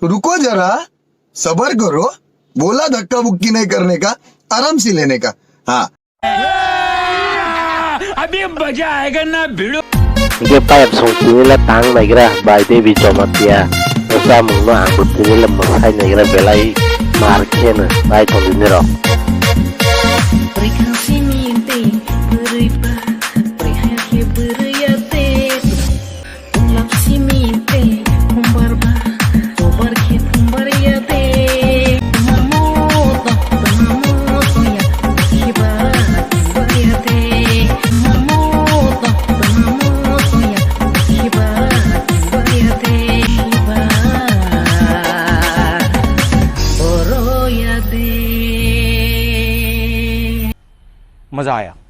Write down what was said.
रुको जरा, सबर करो, बोला धक्का बुक्की नहीं करने का, आराम से लेने का. हाँ अभी मजा आएगा ना भिड़ो. Ike payap song sini la tang nagira bai de bi jomat ya. Osa mungno angkut sini la masai nagira belai marken bai tong sini ro. मजा आया.